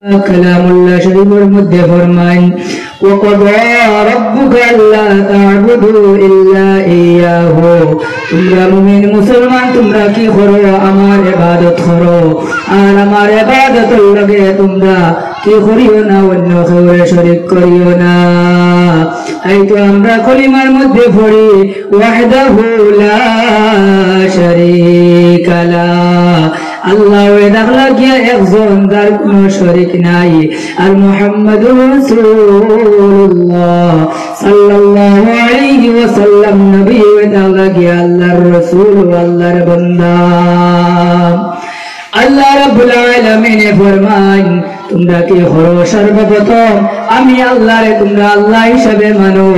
কালামুল্লাহ শরীফের মধ্যে ফরমান وقضى ربك ألا تعبدوا إلا إياه তোমরা মুমিন মুসলমান তোমরা কি করো আমার ইবাদত করো আর আমার ইবাদতের লগে তোমরা কি করিও না অন্য কাউরে শরীক করিও না। এই তো আমরা কলিমার মধ্যে পড়ি ওয়াহদাহু লা শারীকা লা, আল্লাহ ওয়াহদাহু লাগিয়া একজন তার কোনো শরীক নাই। আর মুহাম্মাদুর রাসূলুল্লাহ সাল্লাল্লাহু আলাইহি ওয়াসাল্লাম নবী ওয়াহদাহু লাগিয়া আল্লাহর রাসূল আল্লাহর বান্দা। আল্লাহ রাব্বুল আলামিন ফরমান তোমরা কি করো সর্বপ্রথম আমি আল্লাহরে তোমরা আল্লাহ হিসেবে মানো।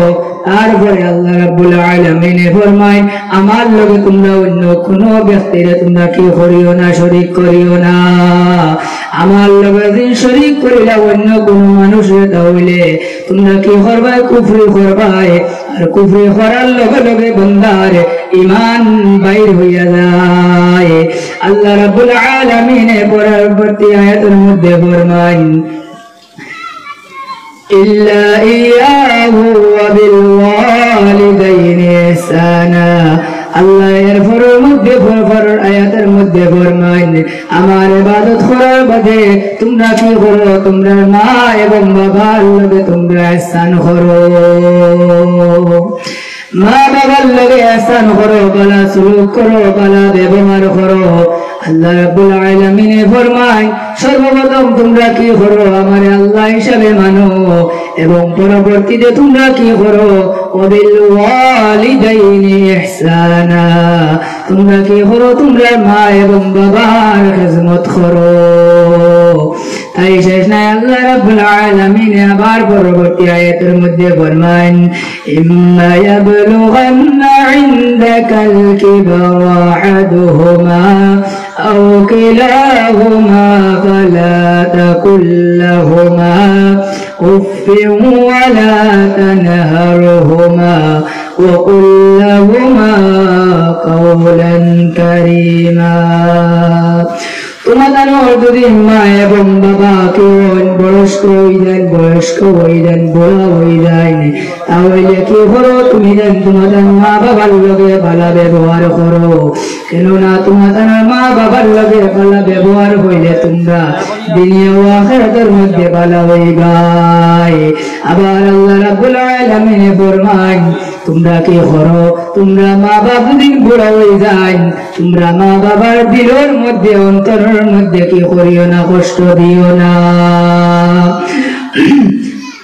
তারপরে আল্লাহ রাব্বুল আলামিন ফরমায় আমার লগে তোমরা অন্য কোন ব্যক্তিরে তোমরা কি করিও না শরীক করিও না। আমার লগে যদি শরীক করিলা অন্য কোন মানুষের তাহলে তোমরা কি করবাই কুফরি করবাই। আর কুফরি করার লগে লগে বান্দার ঈমান বাইর হইয়া যায়। আল্লাহ রাব্বুল আলামিন পরবর্তী আয়াতের মধ্যে ফরমান إلا إياه وبالوالدين إحسانا, আল্লাহ এর পরের আয়াতের মধ্যে ফরমান আমার ইবাদত করার বাদে তোমরা কি করো তোমরা মা এবং বাবার লগে তোমরা ইহসান করো। মা বাবার লগে ইহসান করো, ভালো সুলুক করো, ভালো ব্যবহার করো। আল্লাহ রাব্বুল আলামিন ফরমান সর্বপ্রথম তোমরা কি করো আমার আল্লাহ হিসাবে মানো এবং পরবর্তীতে তোমরা কি করো ওয়াবিল ওয়ালিদাইনি ইহসানা, তোমরা কি করো তোমরা মা এবং বাবার খিদমত করো। তাই শেষ নাই আল্লাহ রাব্বুল আলামিন আবার পরবর্তী আয়াতের মধ্যে ফরমান ইম্মা ইয়াবলুগান্না ইনদাকাল কিবরা আহাদুহুমা আও কিলাহুমা ফালা তাকুল লাহুমা উফফিন ওয়ালা তানহারহুমা ওয়া কুল লাহুমা কাওলান কারীমা। তোমাদের যদি মা এবং বাবা কেউ বয়স্ক হয়ে যান বুড়া হয়ে যায় তাহলে কি করো তুমি যেন তোমাদের মা বাবার লগে ভালো ব্যবহার করো। কেননা তোমাদের মা বাবার লগে ভালো ব্যবহার হইলে তোমরা দুনিয়া ও আখিরাতের মধ্যে ভালো হইবাই। আবার আল্লাহ রাব্বুল আলামিন ফরমান তোমরা কি করো তোমরা মা বাবা দিন বুড়া হয়ে যায় তোমরা মা বাবার দিলের মধ্যে অন্তরের মধ্যে কি করিও না কষ্ট দিও না।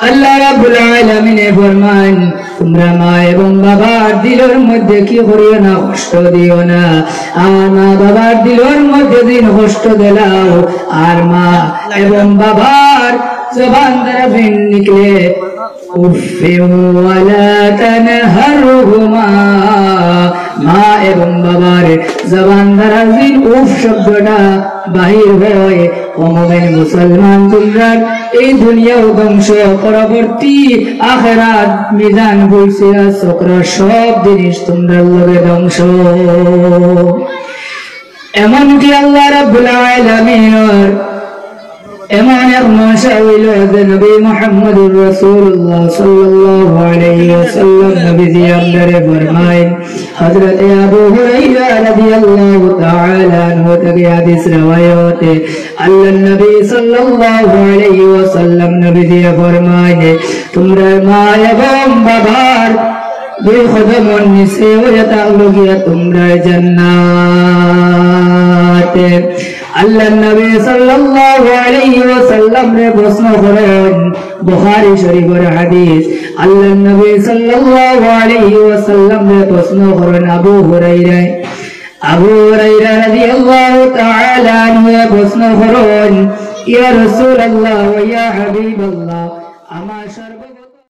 আল্লাহ রাব্বুল আলামিন ফরমান তোমরা মা এবং বাবার দিলের মধ্যে কি করিও না কষ্ট দিও না। আর মা বাবার দিলের মধ্যে দিন কষ্ট দিলাও আর মা এবং বাবার জবান দ্বারা বের নিকলে উফফিন ওয়ালা তানহারহুমা, মা এবং বাবার জবান দ্বারা দিন উফ শব্দটা বাহির হয় ও মুমিন মুসলমান তোমরা এই দুনিয়া ধ্বংস পরবর্তী আখিরাত মিজান বলছিরা চক্র সব জিনিস তোমরা লগে ধ্বংস। এমনকি আল্লাহ রাব্বুল আলামিনের এমন এক মশা হইল যে নবী মুহাম্মদুর রাসূলুল্লাহ সাল্লাল্লাহু আলাইহি ওয়াসাল্লাম নবীজি আমদারে ফরমায় হযরত আবু হুরায়রা রাদিয়াল্লাহু তাআলা আনহু থেকে হাদিস রওয়ায়াত আল্লাহর নবী সাল্লাল্লাহু আলাইহি ওয়াসাল্লাম নবীজি ফরমায় তোমরা মা এবং বাবার দুই কদমের নিচে হয়ে থাকলো গিয়া তোমরা জান্নাতে। আল্লাহ নবী সাল্লাল্লাহু আলাইহি ওয়াসাল্লাম রে প্রশ্ন করেন বুখারী শরীফের হাদিস আল্লাহ নবী সাল্লাল্লাহু আলাইহি ওয়াসাল্লাম রে প্রশ্ন করেন আবু হুরায়রা রাদিয়াল্লাহু তাআলা আনহু প্রশ্ন করেন ইয়া রাসূলুল্লাহ ওয়া ইয়া হাবিবাল্লাহ আমার